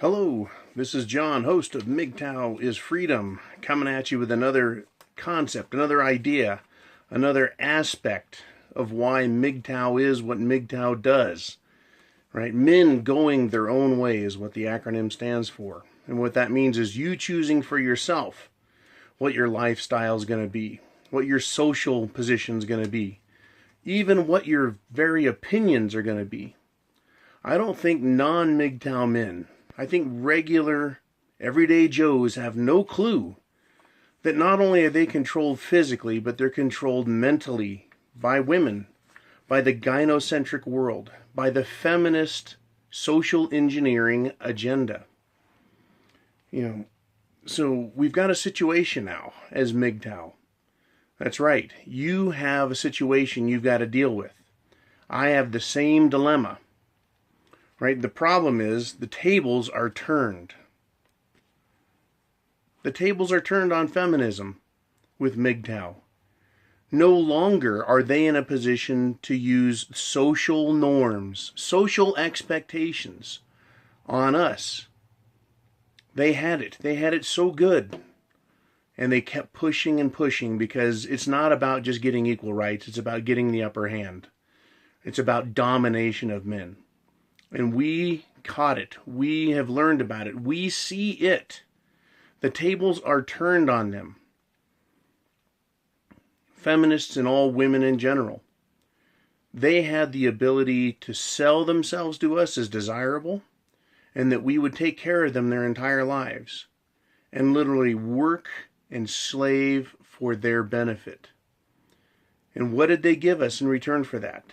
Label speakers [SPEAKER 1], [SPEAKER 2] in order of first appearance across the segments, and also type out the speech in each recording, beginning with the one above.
[SPEAKER 1] Hello, this is John, host of MGTOW is Freedom, coming at you with another concept, another idea, another aspect of why MGTOW is what MGTOW does. Right? Men going their own way is what the acronym stands for. And what that means is you choosing for yourself what your lifestyle is going to be, what your social position is going to be, even what your very opinions are going to be. I don't think non-MGTOW men, I think regular, everyday Joes have no clue that not only are they controlled physically, but they're controlled mentally by women, by the gynocentric world, by the feminist social engineering agenda. So we've got a situation now as MGTOW. That's right. You have a situation you've got to deal with. I have the same dilemma. Right? The problem is the tables are turned. The tables are turned on feminism with MGTOW. No longer are they in a position to use social norms, social expectations on us. They had it. They had it so good. And they kept pushing and pushing because it's not about just getting equal rights. It's about getting the upper hand. It's about domination of men. And we caught it. We have learned about it. We see it. The tables are turned on them. Feminists and all women in general. They had the ability to sell themselves to us as desirable, and that we would take care of them their entire lives, and literally work and slave for their benefit. And what did they give us in return for that?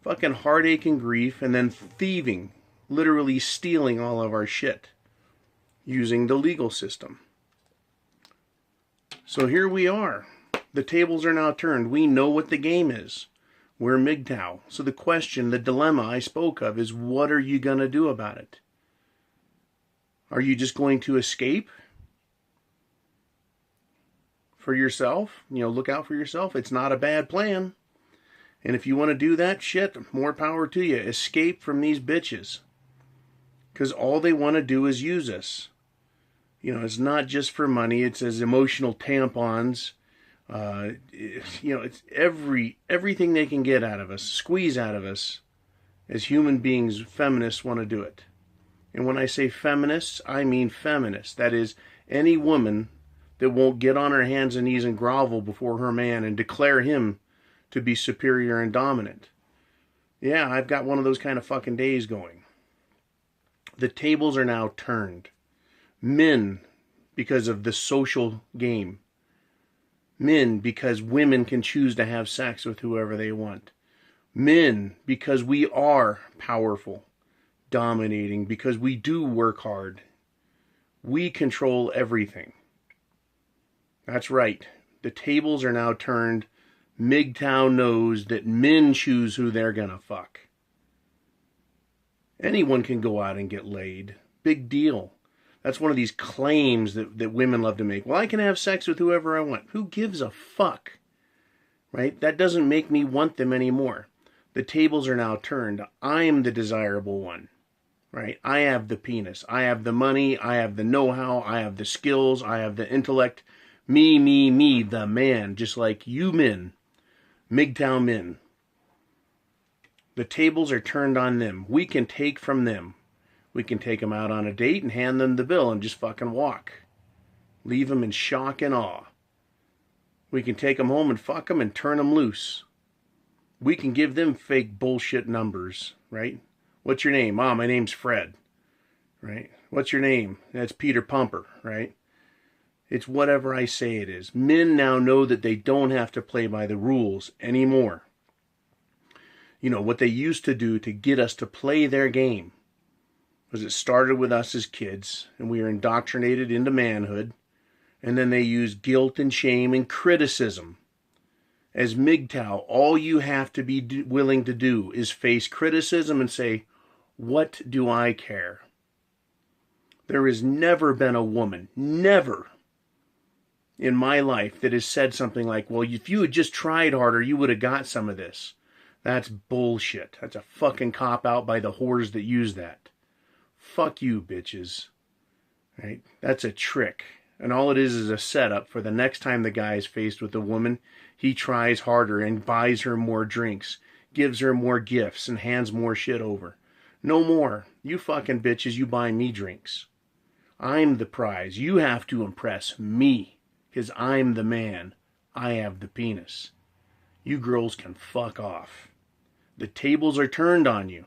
[SPEAKER 1] Fucking heartache and grief, and then thieving, literally stealing all of our shit, using the legal system. So here we are. The tables are now turned. We know what the game is. We're MGTOW. So the question, the dilemma I spoke of is, what are you going to do about it? Are you just going to escape for yourself? Look out for yourself. It's not a bad plan. And if you want to do that shit, more power to you. Escape from these bitches. Because all they want to do is use us. It's not just for money. It's as emotional tampons. It's everything they can get out of us, squeeze out of us. As human beings, feminists want to do it. And when I say feminists, I mean feminists. That is, any woman that won't get on her hands and knees and grovel before her man and declare him to be superior and dominant. Yeah, I've got one of those kind of fucking days going. The tables are now turned. Men, because of the social game. Men, because women can choose to have sex with whoever they want. Men, because we are powerful, dominating, because we do work hard. We control everything. That's right. The tables are now turned. MGTOW knows that men choose who they're gonna fuck. Anyone can go out and get laid. Big deal. That's one of these claims that women love to make. Well, I can have sex with whoever I want. Who gives a fuck? Right? That doesn't make me want them anymore. The tables are now turned. I am the desirable one. Right? I have the penis. I have the money. I have the know-how. I have the skills. I have the intellect. Me, the man. Just like you men. MGTOW men. The tables are turned on them. We can take from them. We can take them out on a date and hand them the bill and just fucking walk. Leave them in shock and awe. We can take them home and fuck them and turn them loose. We can give them fake bullshit numbers, right? What's your name? My name's Fred, right? What's your name? That's Peter Pumper, right? It's whatever I say it is. Men now know that they don't have to play by the rules anymore. What they used to do to get us to play their game was it started with us as kids, and we were indoctrinated into manhood, and then they used guilt and shame and criticism. As MGTOW, all you have to be willing to do is face criticism and say, what do I care? There has never been a woman, never, in my life that has said something like, well, if you had just tried harder, you would have got some of this. That's bullshit. That's a fucking cop-out by the whores that use that. Fuck you, bitches. Right? That's a trick. And all it is a setup for the next time the guy is faced with a woman, he tries harder and buys her more drinks, gives her more gifts, and hands more shit over. No more. You fucking bitches, you buy me drinks. I'm the prize. You have to impress me, because I'm the man. I have the penis. You girls can fuck off. The tables are turned on you.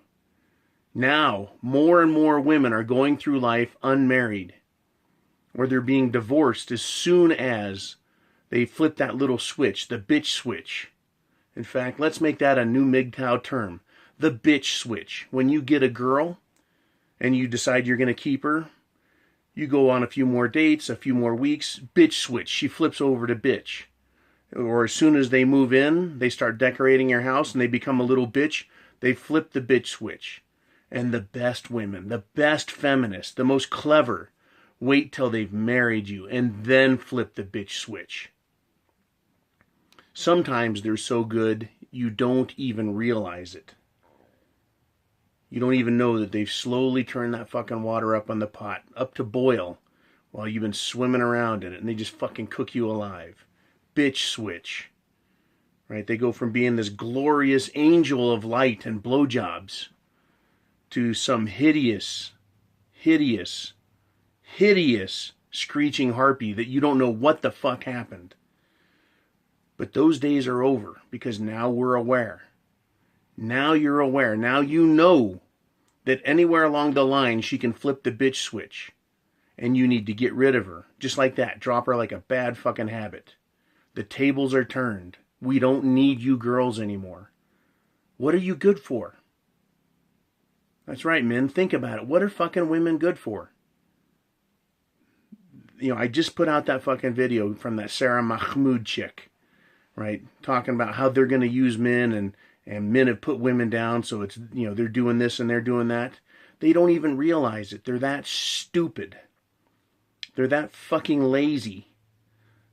[SPEAKER 1] Now, more and more women are going through life unmarried, or they're being divorced as soon as they flip that little switch, the bitch switch. In fact, let's make that a new MGTOW term, the bitch switch. When you get a girl and you decide you're going to keep her, you go on a few more dates, a few more weeks, bitch switch. She flips over to bitch. Or as soon as they move in, they start decorating your house and they become a little bitch, they flip the bitch switch. And the best women, the best feminists, the most clever, wait till they've married you and then flip the bitch switch. Sometimes they're so good, you don't even realize it. You don't even know that they've slowly turned that fucking water up on the pot, up to boil, while you've been swimming around in it, and they just fucking cook you alive. Bitch switch. Right? They go from being this glorious angel of light and blowjobs to some hideous screeching harpy that you don't know what the fuck happened. But those days are over, because now we're aware. Now you're aware. Now you know that anywhere along the line she can flip the bitch switch. And you need to get rid of her. Just like that. Drop her like a bad fucking habit. The tables are turned. We don't need you girls anymore. What are you good for? That's right, men. Think about it. What are fucking women good for? You know, I just put out that fucking video from that Sarah Mahmoud chick. Right? Talking about how they're going to use men and men have put women down, so it's, you know, they're doing this and they're doing that. They don't even realize it. They're that stupid. They're that fucking lazy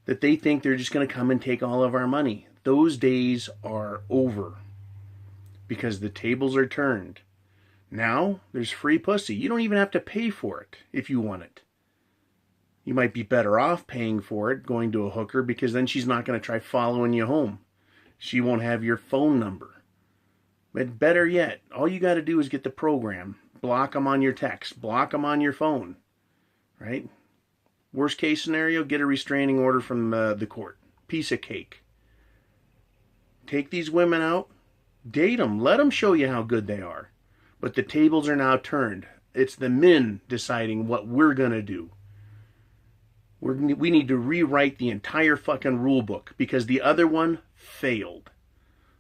[SPEAKER 1] that they think they're just going to come and take all of our money. Those days are over, because the tables are turned. Now there's free pussy. You don't even have to pay for it if you want it. You might be better off paying for it, going to a hooker, because then she's not going to try following you home. She won't have your phone number. But better yet, all you got to do is get the program. Block them on your text. Block them on your phone. Right? Worst case scenario, get a restraining order from the court. Piece of cake. Take these women out. Date them. Let them show you how good they are. But the tables are now turned. It's the men deciding what we're going to do. We need to rewrite the entire fucking rule book, because the other one failed.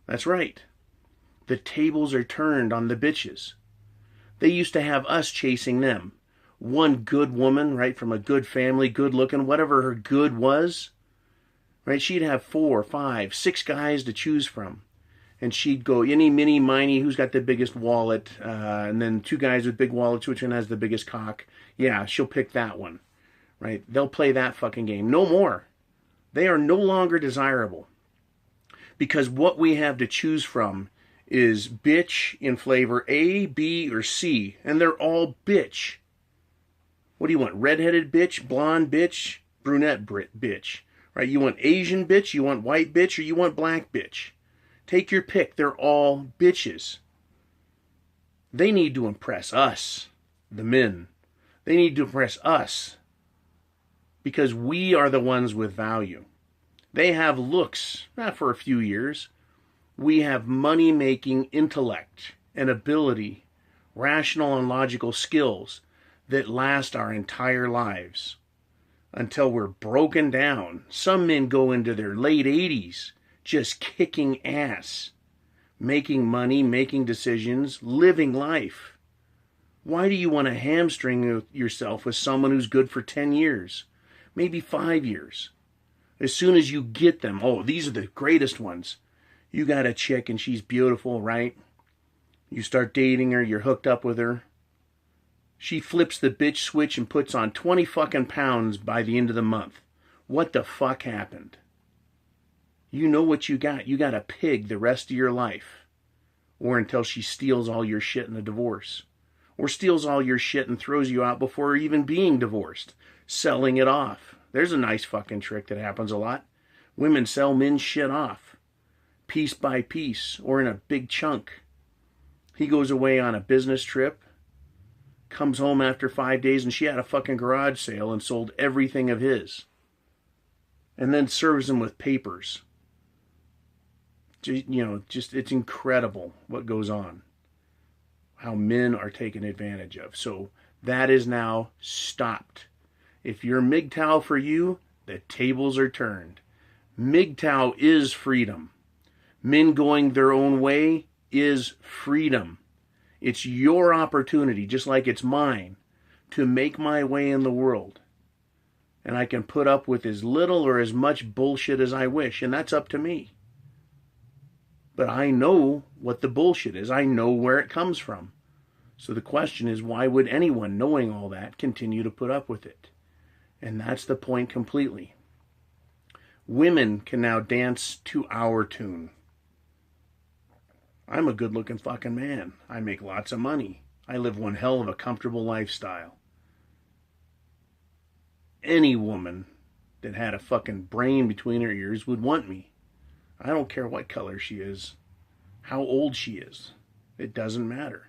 [SPEAKER 1] That's right. The tables are turned on the bitches. They used to have us chasing them. One good woman, right, from a good family, good looking, whatever her good was, right, she'd have 4, 5, 6 guys to choose from. And she'd go, any, mini, miny, who's got the biggest wallet, and then 2 guys with big wallets, which one has the biggest cock. Yeah, she'll pick that one. Right? They'll play that fucking game. No more. They are no longer desirable. Because what we have to choose from is bitch in flavor A, B, or C. And they're all bitch. What do you want? Redheaded bitch, blonde bitch, brunette bitch. Right? You want Asian bitch, you want white bitch, or you want black bitch. Take your pick. They're all bitches. They need to impress us, the men. They need to impress us, because we are the ones with value. They have looks, not for a few years. We have money-making intellect and ability, rational and logical skills that last our entire lives until we're broken down. Some men go into their late 80s just kicking ass, making money, making decisions, living life. Why do you want to hamstring yourself with someone who's good for 10 years? Maybe 5 years. As soon as you get them, oh, these are the greatest ones. You got a chick and she's beautiful, right? You start dating her, you're hooked up with her. She flips the bitch switch and puts on 20 fucking pounds by the end of the month. What the fuck happened? You know what you got. You got a pig the rest of your life. Or until she steals all your shit in the divorce. or steals all your shit and throws you out before even being divorced, selling it off. There's a nice fucking trick that happens a lot. Women sell men's shit off, piece by piece, or in a big chunk. He goes away on a business trip, comes home after 5 days, and she had a fucking garage sale and sold everything of his. And then serves him with papers. Just it's incredible what goes on. How men are taken advantage of. So that is now stopped. If you're MGTOW for you, the tables are turned. MGTOW is freedom. Men going their own way is freedom. It's your opportunity, just like it's mine, to make my way in the world. And I can put up with as little or as much bullshit as I wish, and that's up to me. But I know what the bullshit is. I know where it comes from. So the question is, why would anyone, knowing all that, continue to put up with it? And that's the point completely. Women can now dance to our tune. I'm a good-looking fucking man. I make lots of money. I live one hell of a comfortable lifestyle. Any woman that had a fucking brain between her ears would want me. I don't care what color she is, how old she is. It doesn't matter.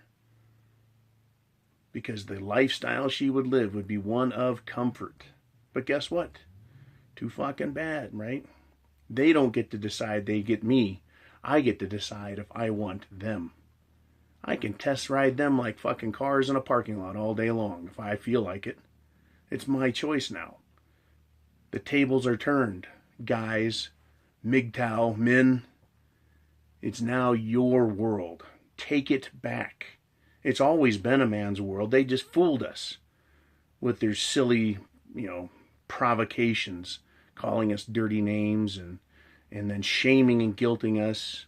[SPEAKER 1] Because the lifestyle she would live would be one of comfort. But guess what? Too fucking bad, right? They don't get to decide they get me. I get to decide if I want them. I can test ride them like fucking cars in a parking lot all day long if I feel like it. It's my choice now. The tables are turned. Guys, MGTOW, men, it's now your world. Take it back. It's always been a man's world. They just fooled us with their silly, provocations, calling us dirty names and then shaming and guilting us.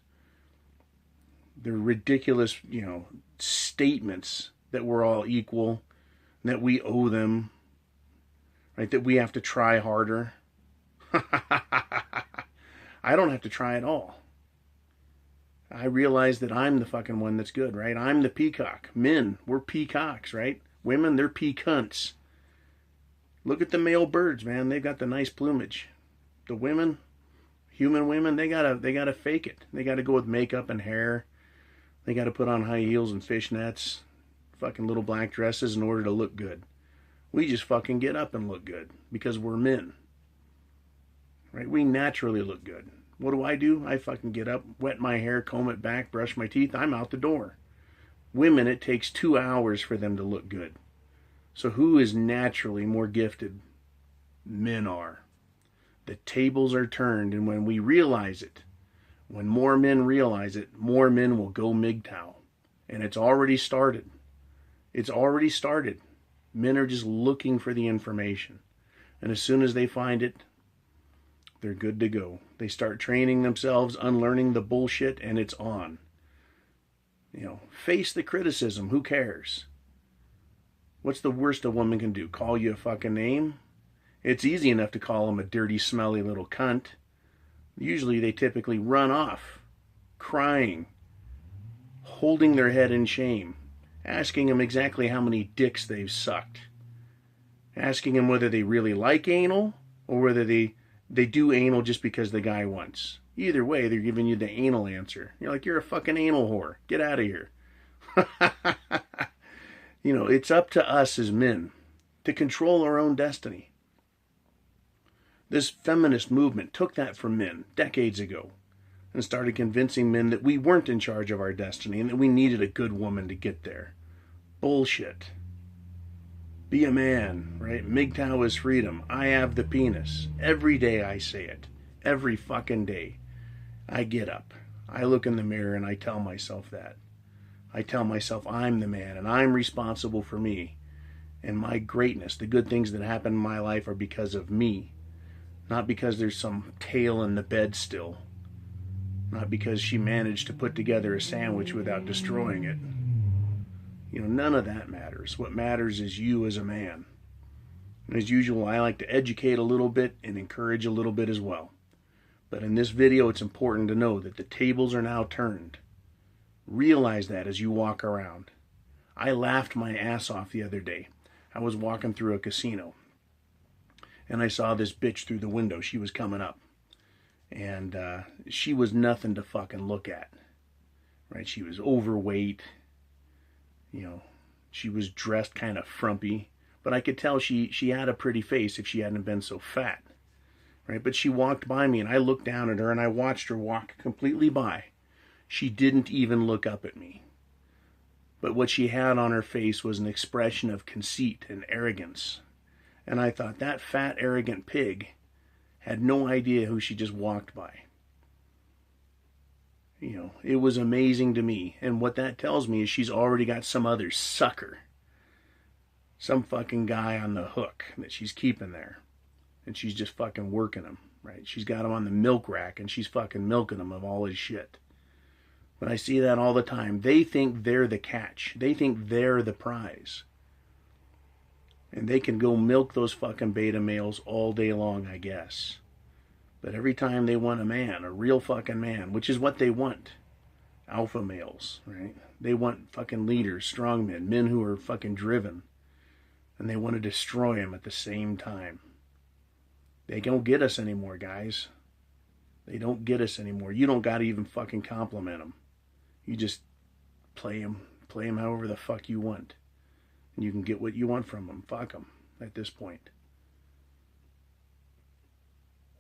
[SPEAKER 1] Their ridiculous, statements that we're all equal, that we owe them, right? That we have to try harder. I don't have to try at all. I realize that I'm the fucking one that's good, right? I'm the peacock. Men, we're peacocks, right? Women, they're peacunts. Look at the male birds, man. They've got the nice plumage. The women, human women, they gotta fake it. They gotta go with makeup and hair. They gotta put on high heels and fishnets, fucking little black dresses in order to look good. We just fucking get up and look good because we're men. Right? We naturally look good. What do? I fucking get up, wet my hair, comb it back, brush my teeth. I'm out the door. Women, it takes 2 hours for them to look good. So who is naturally more gifted? Men are. The tables are turned, and when we realize it, when more men realize it, more men will go MGTOW. And it's already started. It's already started. Men are just looking for the information. And as soon as they find it, they're good to go. They start training themselves, unlearning the bullshit, and it's on. Face the criticism. Who cares? What's the worst a woman can do? Call you a fucking name? It's easy enough to call them a dirty, smelly little cunt. Usually they typically run off, crying, holding their head in shame, asking them exactly how many dicks they've sucked, asking them whether they really like anal or whether they do anal just because the guy wants. Either way, they're giving you the anal answer. You're like, you're a fucking anal whore. Get out of here. It's up to us as men to control our own destiny. This feminist movement took that from men decades ago and started convincing men that we weren't in charge of our destiny and that we needed a good woman to get there. Bullshit. Be a man, right? MGTOW is freedom. I have the penis. Every day I say it. Every fucking day. I get up. I look in the mirror and I tell myself that. I tell myself I'm the man and I'm responsible for me. And my greatness, the good things that happen in my life are because of me. Not because there's some tail in the bed still. Not because she managed to put together a sandwich without destroying it. None of that matters. What matters is you as a man. And as usual, I like to educate a little bit and encourage a little bit as well. But in this video, it's important to know that the tables are now turned. Realize that as you walk around. I laughed my ass off the other day. I was walking through a casino, and I saw this bitch through the window. She was coming up, and she was nothing to fucking look at, right? She was overweight, you know, she was dressed kind of frumpy, but I could tell she had a pretty face if she hadn't been so fat, right? But she walked by me, and I looked down at her, and I watched her walk completely by. She didn't even look up at me. But what she had on her face was an expression of conceit and arrogance. And I thought, that fat, arrogant pig had no idea who she just walked by. You know, it was amazing to me. And what that tells me is she's already got some other sucker, some fucking guy on the hook that she's keeping there. And she's just fucking working him, right? She's got him on the milk rack, and she's fucking milking him of all his shit. But I see that all the time. They think they're the catch. They think they're the prize. And they can go milk those fucking beta males all day long, I guess. But every time they want a man, a real fucking man, which is what they want, alpha males, right? They want fucking leaders, strong men, men who are fucking driven. And they want to destroy them at the same time. They don't get us anymore, guys. They don't get us anymore. You don't got to even fucking compliment them. You just play them however the fuck you want. And you can get what you want from them. Fuck them at this point.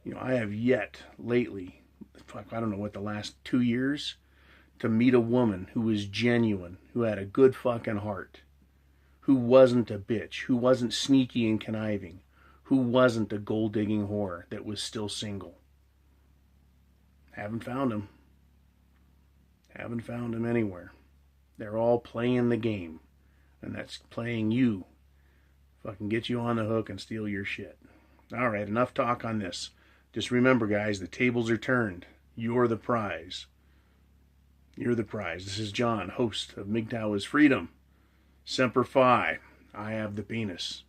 [SPEAKER 1] You know, I have yet lately, I don't know what, the last 2 years, to meet a woman who was genuine, who had a good fucking heart, who wasn't a bitch, who wasn't sneaky and conniving, who wasn't a gold-digging whore that was still single. Haven't found him. Haven't found him anywhere. They're all playing the game. And that's playing you. Fucking get you on the hook and steal your shit. Alright, enough talk on this. Just remember, guys, the tables are turned. You're the prize. You're the prize. This is John, host of MGTOW is Freedom. Semper Fi. I have the penis.